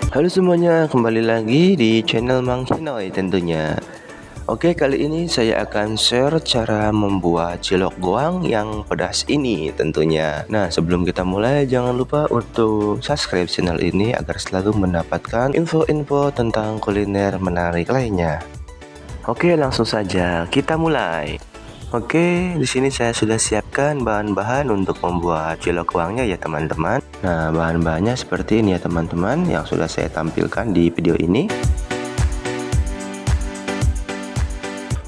Halo semuanya, kembali lagi di channel Mang Hinoy tentunya. Oke, kali ini saya akan share cara membuat cilok goang yang pedas ini tentunya. Nah, sebelum kita mulai, jangan lupa untuk subscribe channel ini agar selalu mendapatkan info-info tentang kuliner menarik lainnya. Oke, langsung saja kita mulai. Oke, di sini saya sudah siapkan bahan-bahan untuk membuat cilok goangnya ya teman-teman. Nah, bahan-bahannya seperti ini ya teman-teman yang sudah saya tampilkan di video ini.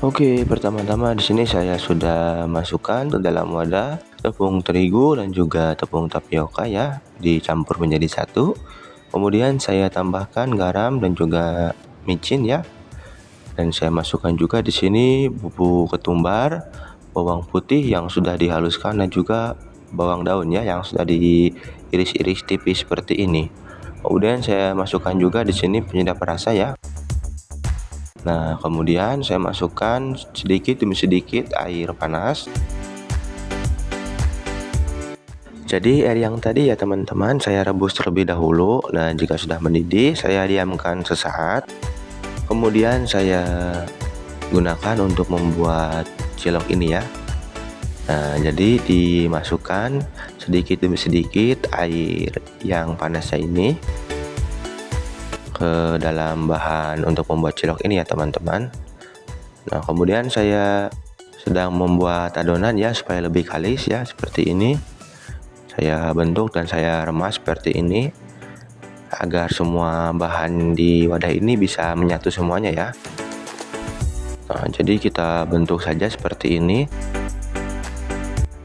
Oke, pertama-tama di sini saya sudah masukkan ke dalam wadah tepung terigu dan juga tepung tapioka ya, dicampur menjadi satu. Kemudian saya tambahkan garam dan juga micin ya. Dan saya masukkan juga di sini bubuk ketumbar, bawang putih yang sudah dihaluskan dan juga bawang daun ya yang sudah diiris-iris tipis seperti ini. Kemudian saya masukkan juga di sini penyedap rasa ya. Nah, kemudian saya masukkan sedikit demi sedikit air panas. Jadi air yang tadi ya teman-teman saya rebus terlebih dahulu. Nah, jika sudah mendidih saya diamkan sesaat. Kemudian saya gunakan untuk membuat cilok ini ya. Nah, jadi dimasukkan sedikit demi sedikit air yang panasnya ini ke dalam bahan untuk membuat cilok ini ya teman-teman. Nah, kemudian saya sedang membuat adonan ya supaya lebih kalis ya seperti ini. Saya bentuk dan saya remas seperti ini agar semua bahan di wadah ini bisa menyatu semuanya ya. Nah, jadi kita bentuk saja seperti ini.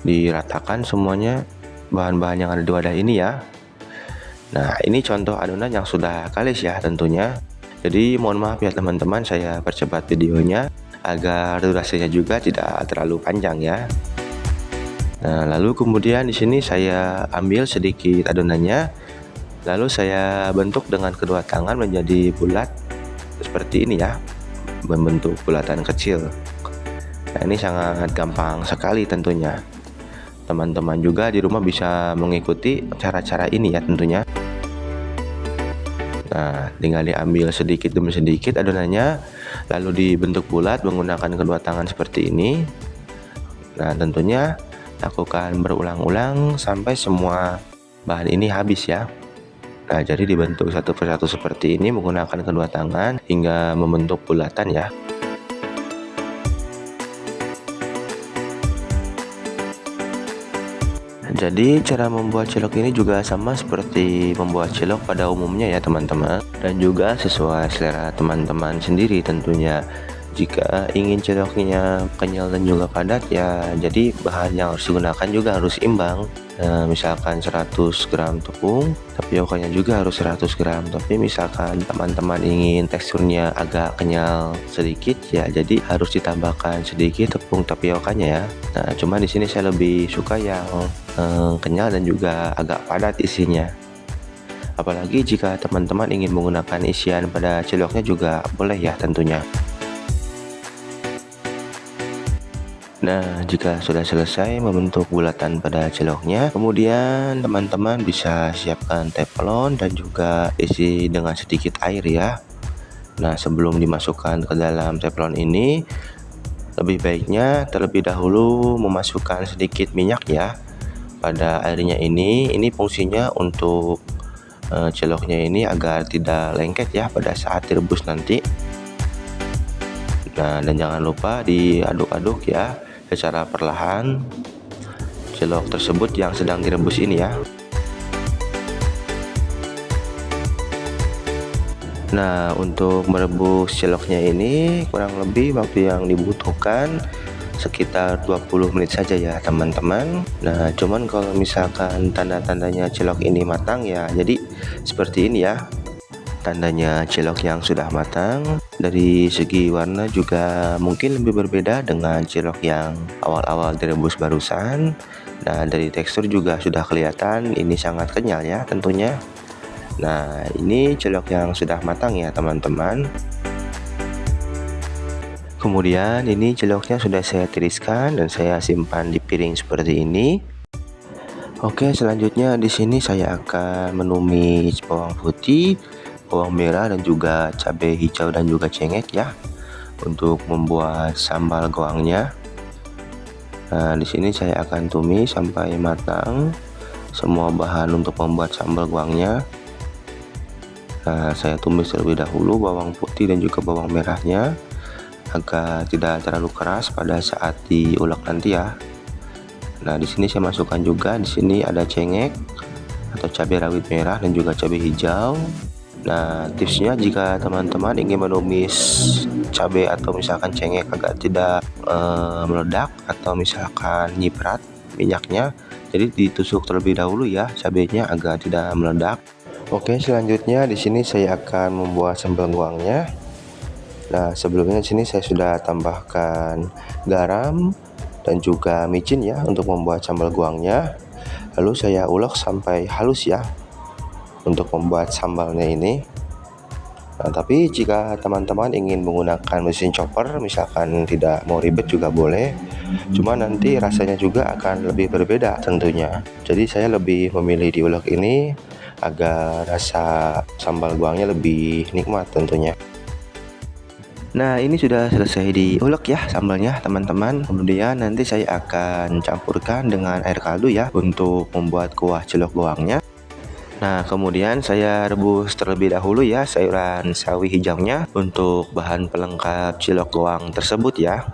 Diratakan semuanya bahan-bahan yang ada di wadah ini ya. Nah, ini contoh adonan yang sudah kalis ya tentunya. Jadi mohon maaf ya teman-teman, saya percepat videonya agar durasinya juga tidak terlalu panjang ya. Nah, lalu kemudian di sini saya ambil sedikit adonannya, lalu saya bentuk dengan kedua tangan menjadi bulat seperti ini ya, membentuk bulatan kecil. Nah, ini sangat gampang sekali tentunya. Teman-teman juga di rumah bisa mengikuti cara-cara ini ya tentunya. Nah, tinggal diambil sedikit demi sedikit adonannya, lalu dibentuk bulat menggunakan kedua tangan seperti ini. Nah, tentunya lakukan berulang-ulang sampai semua bahan ini habis ya. Nah, jadi dibentuk satu persatu seperti ini menggunakan kedua tangan hingga membentuk bulatan ya. Jadi cara membuat cilok ini juga sama seperti membuat cilok pada umumnya ya teman-teman, dan juga sesuai selera teman-teman sendiri tentunya. Jika ingin ciloknya kenyal dan juga padat ya, jadi bahan yang harus digunakan juga harus imbang. Nah, misalkan 100 gram tepung, tapiokanya juga harus 100 gram. Tapi misalkan teman-teman ingin teksturnya agak kenyal sedikit ya, jadi harus ditambahkan sedikit tepung tapiokanya ya. Nah, cuma di sini saya lebih suka yang kenyal dan juga agak padat isinya. Apalagi jika teman-teman ingin menggunakan isian pada ciloknya juga boleh ya tentunya. Nah, jika sudah selesai membentuk bulatan pada ciloknya, kemudian teman-teman bisa siapkan teflon dan juga isi dengan sedikit air ya. Nah, sebelum dimasukkan ke dalam teflon ini, lebih baiknya terlebih dahulu memasukkan sedikit minyak ya pada airnya ini. Ini fungsinya untuk ciloknya ini agar tidak lengket ya pada saat direbus nanti. Nah, dan jangan lupa diaduk-aduk ya secara perlahan cilok tersebut yang sedang direbus ini ya. Nah, untuk merebus ciloknya ini kurang lebih waktu yang dibutuhkan sekitar 20 menit saja ya teman-teman. Nah, cuman kalau misalkan tanda-tandanya cilok ini matang ya, jadi seperti ini ya. Tandanya cilok yang sudah matang. Dari segi warna juga mungkin lebih berbeda dengan cilok yang awal-awal direbus barusan. Nah, dari tekstur juga sudah kelihatan ini sangat kenyal ya tentunya. Nah, ini cilok yang sudah matang ya teman-teman. Kemudian ini ciloknya sudah saya tiriskan dan saya simpan di piring seperti ini. Oke, selanjutnya di sini saya akan menumis bawang putih bawang merah dan juga cabai hijau dan juga cengkeh ya untuk membuat sambal goangnya. Nah, di sini saya akan tumis sampai matang semua bahan untuk membuat sambal goangnya. Nah, saya tumis terlebih dahulu bawang putih dan juga bawang merahnya agar tidak terlalu keras pada saat diulek nanti ya. Nah, di sini saya masukkan juga, di sini ada cengkeh atau cabai rawit merah dan juga cabai hijau. Nah, tipsnya jika teman-teman ingin menumis cabai atau misalkan cengkeh agar tidak meledak atau misalkan nyiprat minyaknya, jadi ditusuk terlebih dahulu ya cabainya agar tidak meledak. Oke, selanjutnya di sini saya akan membuat sambal goangnya. Nah, sebelumnya di sini saya sudah tambahkan garam dan juga micin ya untuk membuat sambal goangnya. Lalu saya ulek sampai halus ya untuk membuat sambalnya ini. Nah, tapi jika teman-teman ingin menggunakan mesin chopper, misalkan tidak mau ribet juga boleh. Cuma nanti rasanya juga akan lebih berbeda tentunya. Jadi saya lebih memilih diulek ini agar rasa sambal goangnya lebih nikmat tentunya. Nah, ini sudah selesai diulek ya sambalnya teman-teman. Kemudian nanti saya akan campurkan dengan air kaldu ya untuk membuat kuah cilok goangnya. Nah, kemudian saya rebus terlebih dahulu ya sayuran sawi hijaunya untuk bahan pelengkap cilok goang tersebut ya.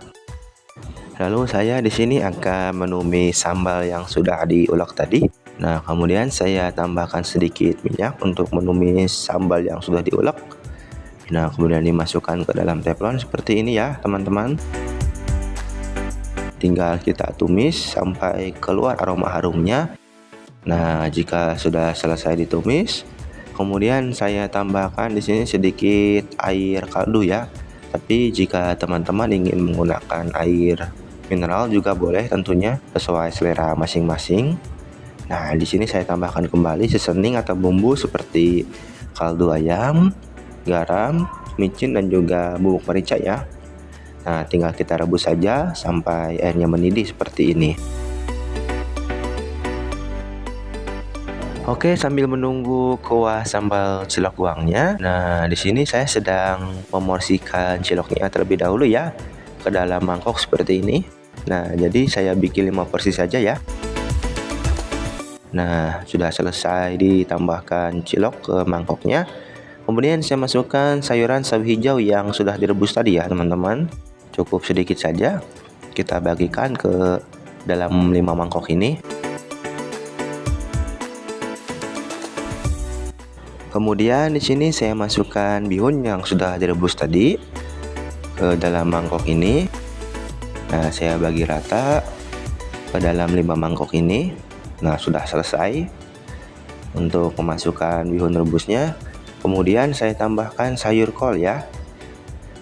Lalu saya di sini akan menumis sambal yang sudah diulek tadi. Nah, kemudian saya tambahkan sedikit minyak untuk menumis sambal yang sudah diulek. Nah, kemudian dimasukkan ke dalam teflon seperti ini ya teman-teman. Tinggal kita tumis sampai keluar aroma harumnya. Nah, jika sudah selesai ditumis, kemudian saya tambahkan di sini sedikit air kaldu ya. Tapi jika teman-teman ingin menggunakan air mineral juga boleh tentunya sesuai selera masing-masing. Nah, di sini saya tambahkan kembali seasoning atau bumbu seperti kaldu ayam, garam, micin dan juga bubuk merica ya. Nah, tinggal kita rebus saja sampai airnya mendidih seperti ini. Oke, sambil menunggu kuah sambal cilok goangnya, nah di sini saya sedang memorsikan ciloknya terlebih dahulu ya ke dalam mangkok seperti ini. Nah, jadi saya bikin 5 porsi saja ya. Nah, sudah selesai ditambahkan cilok ke mangkoknya. Kemudian saya masukkan sayuran sawi hijau yang sudah direbus tadi ya teman-teman. Cukup sedikit saja. Kita bagikan ke dalam 5 mangkok ini. Kemudian di sini saya masukkan bihun yang sudah direbus tadi ke dalam mangkok ini. Nah, saya bagi rata ke dalam 5 mangkok ini. Nah, sudah selesai untuk memasukkan bihun rebusnya. Kemudian saya tambahkan sayur kol ya.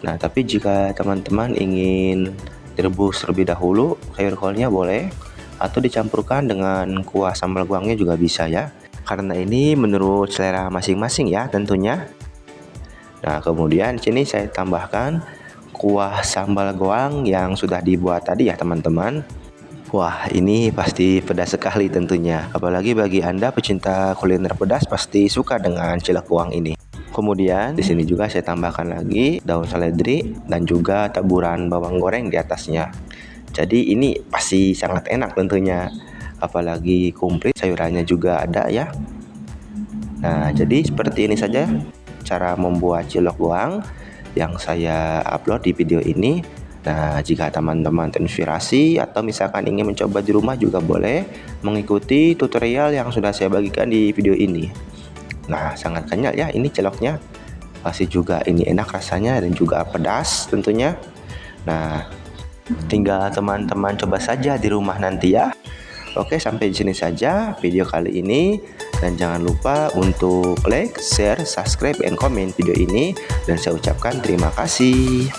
Nah, tapi jika teman-teman ingin direbus terlebih dahulu, sayur kolnya boleh atau dicampurkan dengan kuah sambal goangnya juga bisa ya. Karena ini menurut selera masing-masing ya tentunya. Nah, kemudian di sini saya tambahkan kuah sambal goang yang sudah dibuat tadi ya teman-teman. Wah, ini pasti pedas sekali tentunya. Apalagi bagi Anda pecinta kuliner pedas pasti suka dengan cilok goang ini. Kemudian di sini juga saya tambahkan lagi daun seledri dan juga taburan bawang goreng di atasnya. Jadi ini pasti sangat enak tentunya. Apalagi komplit sayurannya juga ada ya. Nah, jadi seperti ini saja cara membuat cilok goang yang saya upload di video ini. Nah, jika teman-teman terinspirasi atau misalkan ingin mencoba di rumah juga boleh mengikuti tutorial yang sudah saya bagikan di video ini. Nah, sangat kenyal ya ini ciloknya. Pasti juga ini enak rasanya dan juga pedas tentunya. Nah, tinggal teman-teman coba saja di rumah nanti ya. Oke, sampai di sini saja video kali ini dan jangan lupa untuk like, share, subscribe, dan komen video ini dan saya ucapkan terima kasih.